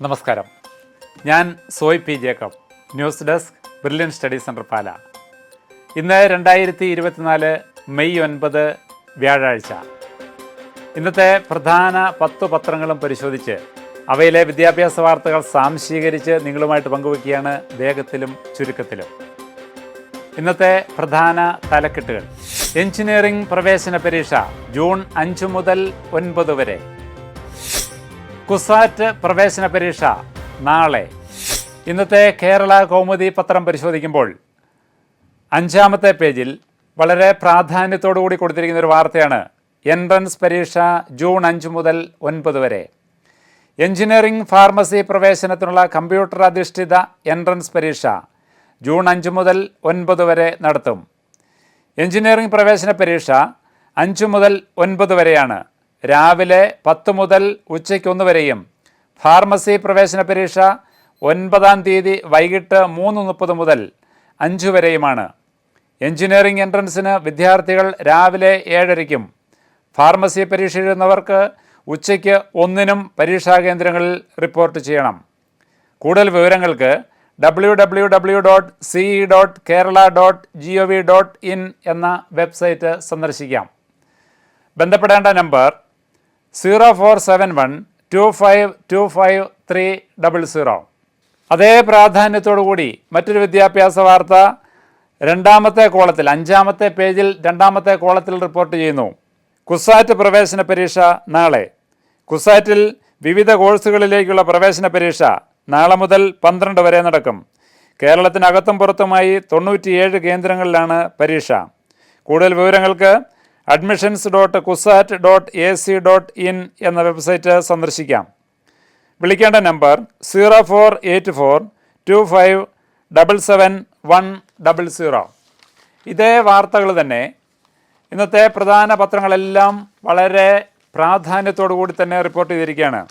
നമസ്കാരം. ഞാൻ Soy P Jacob, news desk, Brilliant Study Centre Pala. ഇന്ന് 2024 മെയ് 9 വ്യാഴാഴ്ച. ഇന്നത്തെ പ്രധാന 10 പത്രങ്ങളും പരിശോധിച്ച് അവയിലെ വിദ്യാഭ്യാസ വാർത്തകൾ സാംശീകരിച്ച് നിങ്ങളുമായിട്ട് പങ്കുവയ്ക്കുകയാണ് വേഗത്തിലും ചുരുക്കത്തിലും. ഇന്നത്തെ പ്രധാന തലക്കെട്ടുകൾ: എഞ്ചിനീയറിംഗ് പ്രവേശന പരീക്ഷ ജൂൺ 5 മുതൽ 9 വരെ. കുസാറ്റ് പ്രവേശന പരീക്ഷ നാളെ. ഇന്നത്തെ കേരള കൗമുദി പത്രം പരിശോധിക്കുമ്പോൾ 5-ാമത്തെ പേജിൽ വളരെ പ്രാധാന്യത്തോടു കൂടി കൊടുത്തിരിക്കുന്ന ഒരു വാർത്തയാണ് എൻട്രൻസ് പരീക്ഷ ജൂൺ 5 മുതൽ 9 വരെ. എഞ്ചിനീയറിംഗ് ഫാർമസി പ്രവേശനത്തിനുള്ള കമ്പ്യൂട്ടർ അധിഷ്ഠിത എൻട്രൻസ് പരീക്ഷ ജൂൺ 5 മുതൽ 9 വരെ നടത്തും. എഞ്ചിനീയറിംഗ് പ്രവേശന പരീക്ഷ 5 മുതൽ 9 വരെയാണ്. രാവിലെ 10 മുതൽ ഉച്ചയ്ക്ക് 1 വരെയും. ഫാർമസി പ്രവേശന പരീക്ഷ 9-ാം തീയതി വൈകിട്ട് 3:30 മുതൽ 5 വരെയുമാണ്. എഞ്ചിനീയറിംഗ് എൻട്രൻസിന് വിദ്യാർത്ഥികൾ രാവിലെ 7:30-ക്കും ഫാർമസി പരീക്ഷ എഴുതുന്നവർക്ക് ഉച്ചയ്ക്ക് 1-നും പരീക്ഷാ കേന്ദ്രങ്ങളിൽ റിപ്പോർട്ട് ചെയ്യണം. കൂടുതൽ വിവരങ്ങൾക്ക് www.ce.kerala.gov.in എന്ന വെബ്സൈറ്റ് സന്ദർശിക്കാം. ബന്ധപ്പെടേണ്ട നമ്പർ 0471252530. അതേ പ്രാധാന്യത്തോടുകൂടി മറ്റൊരു വിദ്യാഭ്യാസ വാർത്ത 2-ാമത്തെ കോളത്തിൽ 5-ാമത്തെ പേജിൽ 2-ാമത്തെ കോളത്തിൽ റിപ്പോർട്ട് ചെയ്യുന്നു. കുസാറ്റ് പ്രവേശന പരീക്ഷ നാളെ. കുസാറ്റിൽ വിവിധ കോഴ്സുകളിലേക്കുള്ള പ്രവേശന പരീക്ഷ നാളെ മുതൽ 12 വരെ നടക്കും. കേരളത്തിനകത്തും പുറത്തുമായി 97 കേന്ദ്രങ്ങളിലാണ് പരീക്ഷ. കൂടുതൽ വിവരങ്ങൾക്ക് admissions.kusat.ac.in എന്ന വെബ്സൈറ്റ് സന്ദർശിക്കാം. വിളിക്കേണ്ട നമ്പർ 048425777100. ഇതേ വാർത്തകൾ തന്നെ ഇന്നത്തെ പ്രധാന പത്രങ്ങളെല്ലാം വളരെ പ്രാധാന്യത്തോടു കൂടി തന്നെ റിപ്പോർട്ട് ചെയ്തിരിക്കുകയാണ്.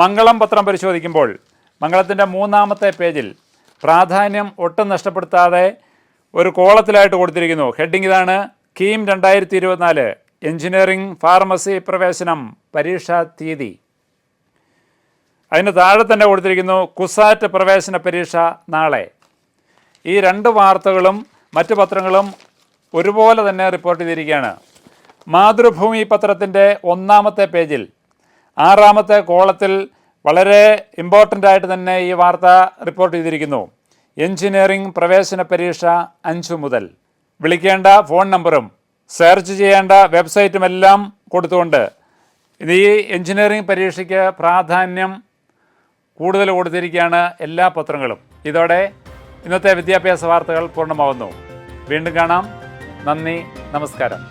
മംഗളം പത്രം പരിശോധിക്കുമ്പോൾ മംഗളത്തിൻ്റെ 3-ാമത്തെ പേജിൽ പ്രാധാന്യം ഒട്ടും നഷ്ടപ്പെടുത്താതെ ഒരു കോളത്തിലായിട്ട് കൊടുത്തിരിക്കുന്നു. ഹെഡിങ് ഇതാണ്: കീം 2024 എഞ്ചിനീയറിംഗ് ഫാർമസി പ്രവേശനം പരീക്ഷാ തീയതി. അതിന് താഴെ തന്നെ കൊടുത്തിരിക്കുന്നു കുസാറ്റ് പ്രവേശന പരീക്ഷ നാളെ. ഈ 2 വാർത്തകളും മറ്റു പത്രങ്ങളും ഒരുപോലെ തന്നെ റിപ്പോർട്ട് ചെയ്തിരിക്കുകയാണ്. മാതൃഭൂമി പത്രത്തിൻ്റെ 1-ാമത്തെ പേജിൽ 6-ാമത്തെ കോളത്തിൽ വളരെ ഇമ്പോർട്ടൻ്റ് ആയിട്ട് തന്നെ ഈ വാർത്ത റിപ്പോർട്ട് ചെയ്തിരിക്കുന്നു. എഞ്ചിനീയറിംഗ് പ്രവേശന പരീക്ഷ 5 മുതൽ. വിളിക്കേണ്ട ഫോൺ നമ്പറും സെർച്ച് ചെയ്യേണ്ട വെബ്സൈറ്റുമെല്ലാം കൊടുത്തുകൊണ്ട് ഈ എഞ്ചിനീയറിംഗ് പരീക്ഷയ്ക്ക് പ്രാധാന്യം കൂടുതൽ കൊടുത്തിരിക്കുകയാണ് എല്ലാ പത്രങ്ങളും. ഇതോടെ ഇന്നത്തെ വിദ്യാഭ്യാസ വാർത്തകൾ പൂർണ്ണമാവുന്നു. വീണ്ടും കാണാം. നന്ദി, നമസ്കാരം.